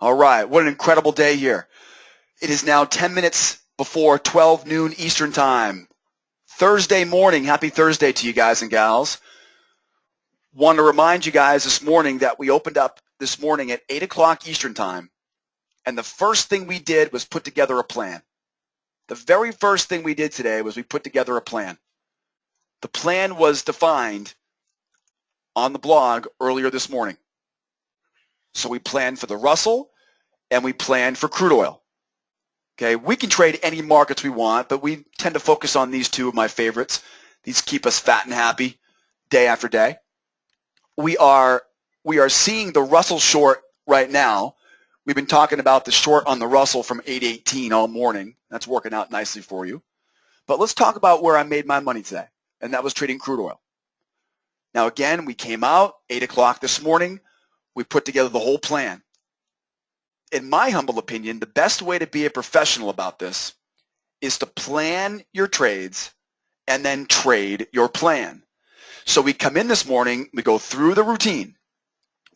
All right, what an incredible day here. It is now 10 minutes before 12 noon Eastern Time. Thursday morning. Happy Thursday to you guys and gals. Want to remind you guys this morning that we opened up this morning at 8 o'clock Eastern Time, and the first thing we did was put together a plan. The very first thing we did today was we put together a plan. The plan was defined on the blog earlier this morning. So we planned for the Russell and we planned for crude oil. Okay, we can trade any markets we want, but we tend to focus on these two of my favorites. These keep us fat and happy day after day. We are seeing the Russell short right now. We've been talking about the short on the Russell from 818 all morning. That's working out nicely for you. But let's talk about where I made my money today, and that was trading crude oil. Now again, we came out 8 o'clock this morning. We put together the whole plan. In my humble opinion, the best way to be a professional about this is to plan your trades and then trade your plan. So we come in this morning, we go through the routine.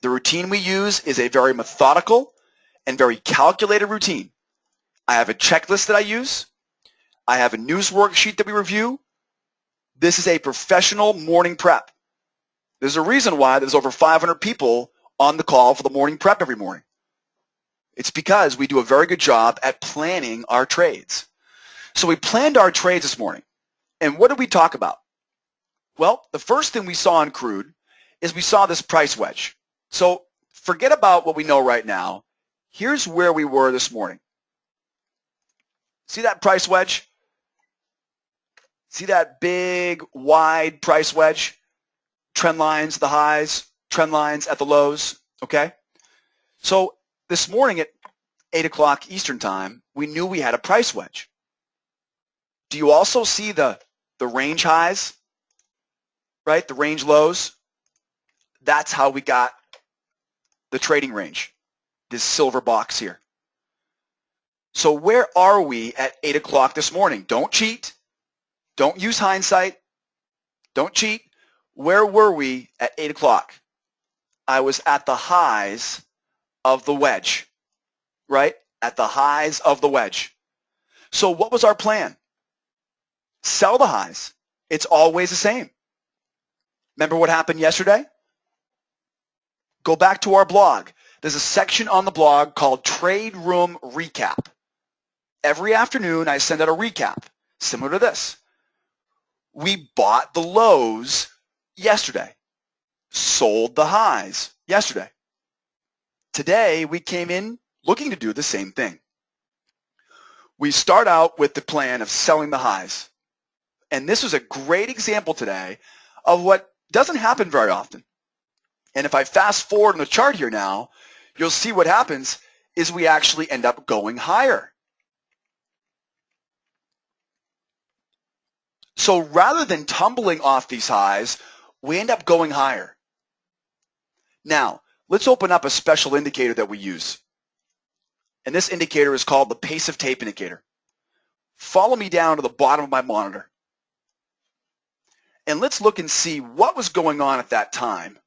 The routine we use is a very methodical and very calculated routine. I have a checklist that I use. I have a news worksheet that we review. This is a professional morning prep. There's a reason why there's over 500 people on the call for the morning prep every morning. It's because we do a very good job at planning our trades. So we planned our trades this morning. And what did we talk about? Well, the first thing we saw in crude is we saw this price wedge. So forget about what we know right now. Here's where we were this morning. See that price wedge? See that big, wide price wedge? Trend lines, the highs, trend lines at the lows, okay? So this morning at 8 o'clock Eastern Time, we knew we had a price wedge. Do you also see the range highs, right? The range lows? That's how we got the trading range, this silver box here. So where are we at 8 o'clock this morning? Don't cheat. Don't use hindsight. Don't cheat. Where were we at 8 o'clock? I was at the highs of the wedge, right? At the highs of the wedge. So what was our plan? Sell the highs. It's always the same. Remember what happened yesterday? Go back to our blog. There's a section on the blog called Trade Room Recap. Every afternoon I send out a recap similar to this. We bought the lows yesterday, sold the highs yesterday. Today, we came in looking to do the same thing. We start out with the plan of selling the highs. And this was a great example today of what doesn't happen very often. And if I fast forward on the chart here now, you'll see what happens is we actually end up going higher. So rather than tumbling off these highs, we end up going higher. Now, let's open up a special indicator that we use. And this indicator is called the pace of tape indicator. Follow me down to the bottom of my monitor. And let's look and see what was going on at that time.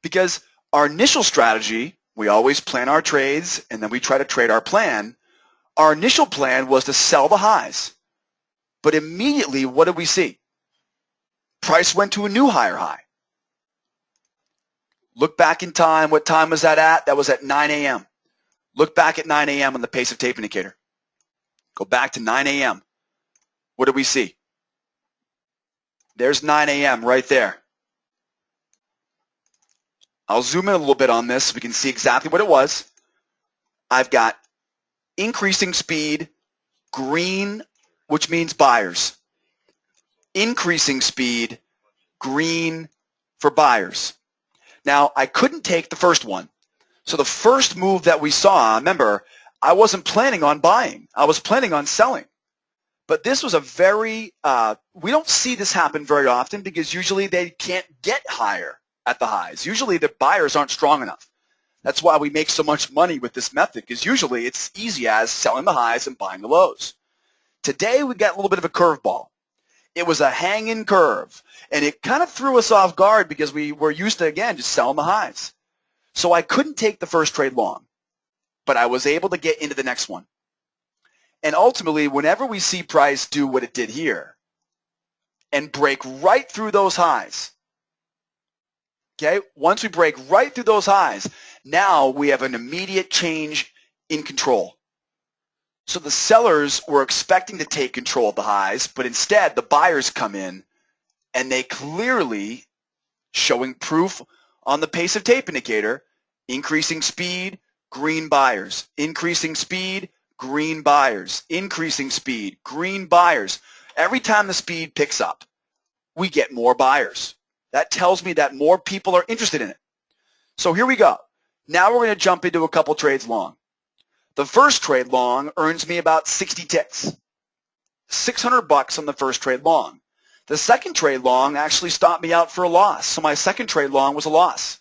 Because our initial strategy, we always plan our trades and then we try to trade our plan. Our initial plan was to sell the highs. But immediately, what did we see? Price went to a new higher high. Look back in time. What time was that at? That was at 9 a.m. Look back at 9 a.m. on the pace of tape indicator. Go back to 9 a.m. What did we see? There's 9 a.m. right there. I'll zoom in a little bit on this so we can see exactly what it was. I've got increasing speed, green, which means buyers. Increasing speed, green for buyers. Now, I couldn't take the first one. So the first move that we saw, remember, I wasn't planning on buying. I was planning on selling. But this was a very, we don't see this happen very often because usually they can't get higher at the highs. Usually the buyers aren't strong enough. That's why we make so much money with this method, because usually it's easy as selling the highs and buying the lows. Today we got a little bit of a curveball. It was a hanging curve, and it kind of threw us off guard because we were used to, again, just selling the highs. So I couldn't take the first trade long, but I was able to get into the next one. And ultimately, whenever we see price do what it did here and break right through those highs, okay, once we break right through those highs, now we have an immediate change in control. So the sellers were expecting to take control of the highs, but instead the buyers come in and they clearly, showing proof on the pace of tape indicator, increasing speed, green buyers, increasing speed, green buyers, increasing speed, green buyers. Every time the speed picks up, we get more buyers. That tells me that more people are interested in it. So here we go. Now we're going to jump into a couple trades long. The first trade long earns me about 60 ticks, $600 on the first trade long. The second trade long actually stopped me out for a loss. So my second trade long was a loss.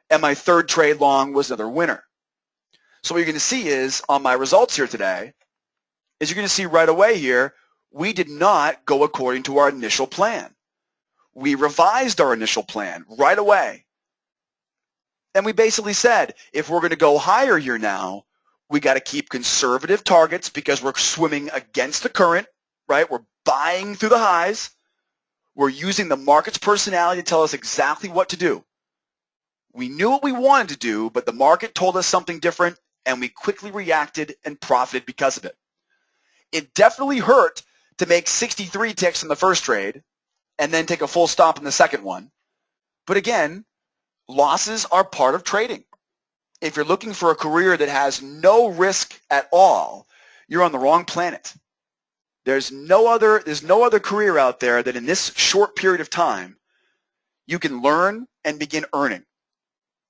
And my third trade long was another winner. So what you're going to see is on my results here today, is you're going to see right away here, we did not go according to our initial plan. We revised our initial plan right away. And we basically said, if we're going to go higher here now, we got to keep conservative targets because we're swimming against the current, right? We're buying through the highs. We're using the market's personality to tell us exactly what to do. We knew what we wanted to do, but the market told us something different, and we quickly reacted and profited because of it. It definitely hurt to make 63 ticks in the first trade and then take a full stop in the second one. But again, losses are part of trading. If you're looking for a career that has no risk at all, you're on the wrong planet. There's no other career out there that in this short period of time you can learn and begin earning.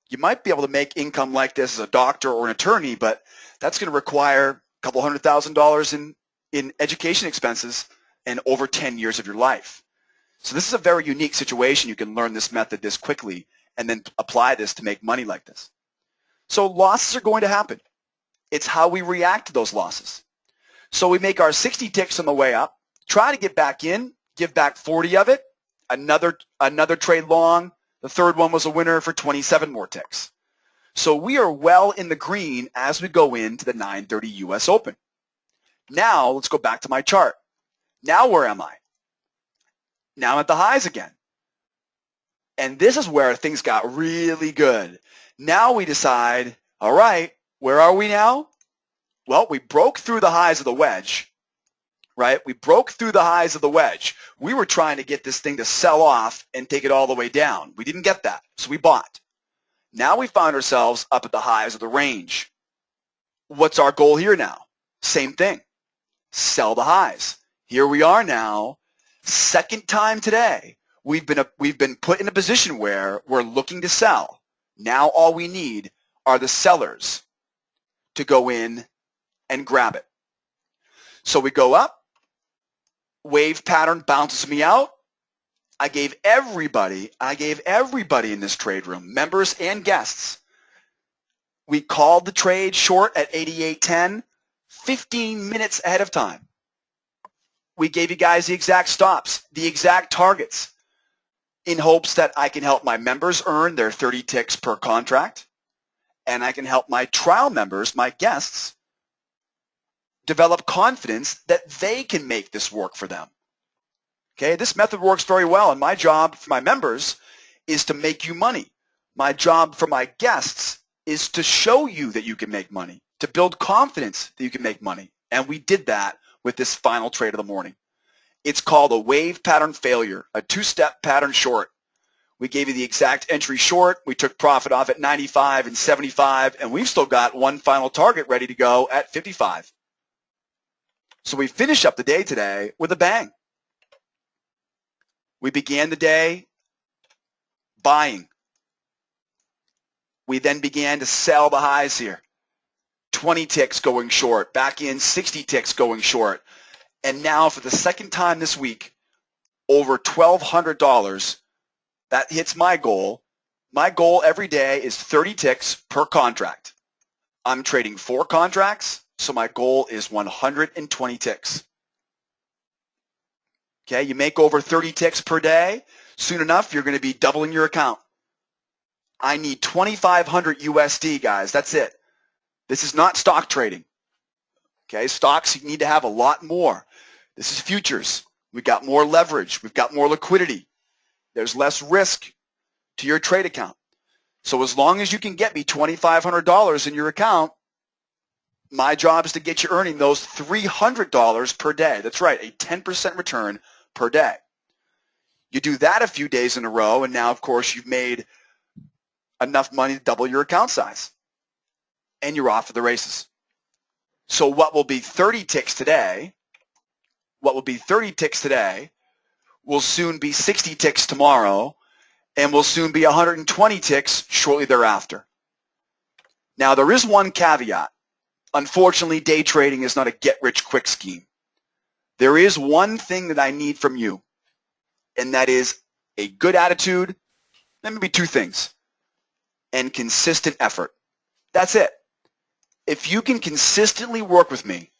You might be able to make income like this as a doctor or an attorney, but that's going to require a couple $100,000 in education expenses and over 10 years of your life. So this is a very unique situation. You can learn this method this quickly and then apply this to make money like this. So losses are going to happen. It's how we react to those losses. So we make our 60 ticks on the way up, try to get back in, give back 40 of it, another trade long. The third one was a winner for 27 more ticks. So we are well in the green as we go into the 9:30 U.S. Open. Now let's go back to my chart. Now where am I? Now I'm at the highs again. And this is where things got really good. Now we decide, all right, where are we now? Well, we broke through the highs of the wedge, right? We broke through the highs of the wedge. We were trying to get this thing to sell off and take it all the way down. We didn't get that, so we bought. Now we found ourselves up at the highs of the range. What's our goal here now? Same thing. Sell the highs. Here we are now. Second time today. We've been put in a position where we're looking to sell. Now all we need are the sellers to go in and grab it. So we go up, wave pattern bounces me out. I gave everybody in this trade room, members and guests, we called the trade short at 88.10, 15 minutes ahead of time. We gave you guys the exact stops, the exact targets, in hopes that I can help my members earn their 30 ticks per contract, and I can help my trial members, my guests, develop confidence that they can make this work for them. Okay, this method works very well, and my job for my members is to make you money. My job for my guests is to show you that you can make money, to build confidence that you can make money, and we did that with this final trade of the morning. It's called a wave pattern failure, a two-step pattern short. We gave you the exact entry short. We took profit off at 95 and 75, and we've still got one final target ready to go at 55. So we finish up the day today with a bang. We began the day buying. We then began to sell the highs here. 20 ticks going short, back in 60 ticks going short. And now for the second time this week, over $1,200, that hits my goal. My goal every day is 30 ticks per contract. I'm trading 4 contracts, so my goal is 120 ticks. Okay, you make over 30 ticks per day, soon enough you're going to be doubling your account. I need 2,500 USD, guys. That's it. This is not stock trading. Okay, stocks, you need to have a lot more. This is futures. We've got more leverage. We've got more liquidity. There's less risk to your trade account. So as long as you can get me $2,500 in your account, my job is to get you earning those $300 per day. That's right, a 10% return per day. You do that a few days in a row, and now, of course, you've made enough money to double your account size. And you're off to the races. So what will be 30 ticks today, will soon be 60 ticks tomorrow, and will soon be 120 ticks shortly thereafter. Now, there is one caveat. Unfortunately, day trading is not a get-rich-quick scheme. There is one thing that I need from you, and that is a good attitude, and maybe two things, and consistent effort. That's it. If you can consistently work with me,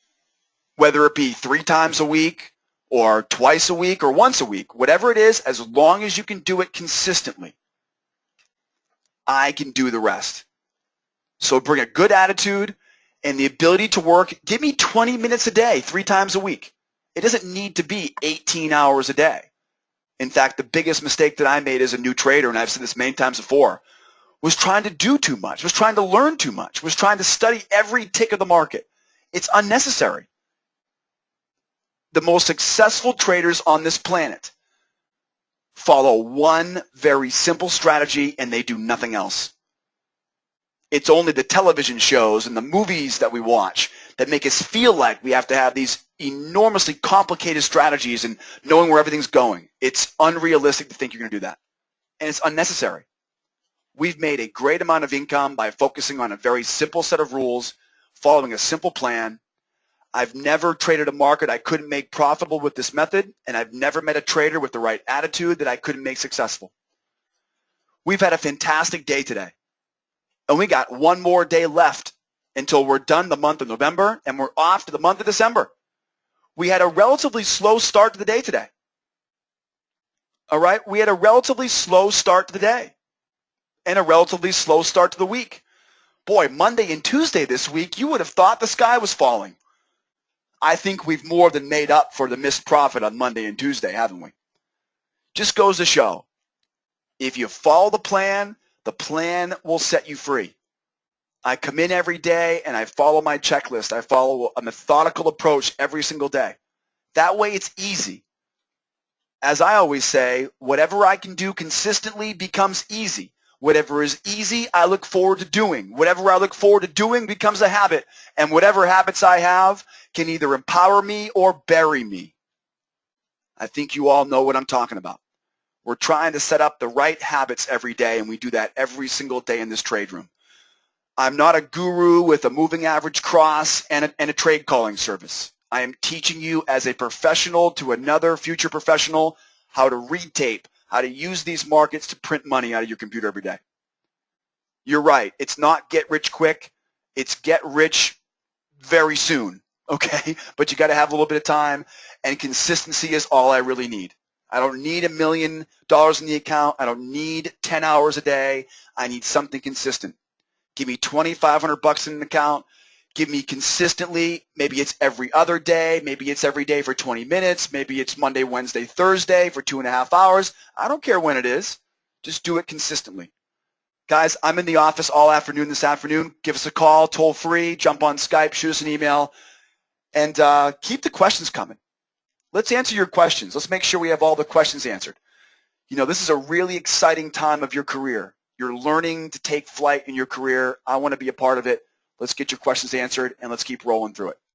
whether it be 3 times a week or twice a week or once a week, whatever it is, as long as you can do it consistently, I can do the rest. So bring a good attitude and the ability to work. Give me 20 minutes a day, 3 times a week. It doesn't need to be 18 hours a day. In fact, the biggest mistake that I made as a new trader, and I've said this many times before, was trying to do too much, was trying to learn too much, was trying to study every tick of the market. It's unnecessary. The most successful traders on this planet follow one very simple strategy, and they do nothing else. It's only the television shows and the movies that we watch that make us feel like we have to have these enormously complicated strategies and knowing where everything's going. It's unrealistic to think you're going to do that, and it's unnecessary. We've made a great amount of income by focusing on a very simple set of rules, following a simple plan. I've never traded a market I couldn't make profitable with this method, and I've never met a trader with the right attitude that I couldn't make successful. We've had a fantastic day today, and we got one more day left until we're done the month of November, and we're off to the month of December. We had a relatively slow start to the day today. All right? We had a relatively slow start to the day and a relatively slow start to the week. Boy, Monday and Tuesday this week, you would have thought the sky was falling. I think we've more than made up for the missed profit on Monday and Tuesday, haven't we? Just goes to show, if you follow the plan will set you free. I come in every day and I follow my checklist. I follow a methodical approach every single day. That way it's easy. As I always say, whatever I can do consistently becomes easy. Whatever is easy, I look forward to doing. Whatever I look forward to doing becomes a habit. And whatever habits I have can either empower me or bury me. I think you all know what I'm talking about. We're trying to set up the right habits every day, and we do that every single day in this trade room. I'm not a guru with a moving average cross and a trade calling service. I am teaching you as a professional to another future professional how to read tape, how to use these markets to print money out of your computer every day. You're right. It's not get rich quick. It's get rich very soon, okay? But you got to have a little bit of time, and consistency is all I really need. I don't need $1 million in the account. I don't need 10 hours a day. I need something consistent. Give me $2,500 in an account. Give me consistently, maybe it's every other day, maybe it's every day for 20 minutes, maybe it's Monday, Wednesday, Thursday for 2.5 hours. I don't care when it is. Just do it consistently. Guys, I'm in the office all afternoon this afternoon. Give us a call, toll free, jump on Skype, shoot us an email, and keep the questions coming. Let's answer your questions. Let's make sure we have all the questions answered. You know, this is a really exciting time of your career. You're learning to take flight in your career. I want to be a part of it. Let's get your questions answered, and let's keep rolling through it.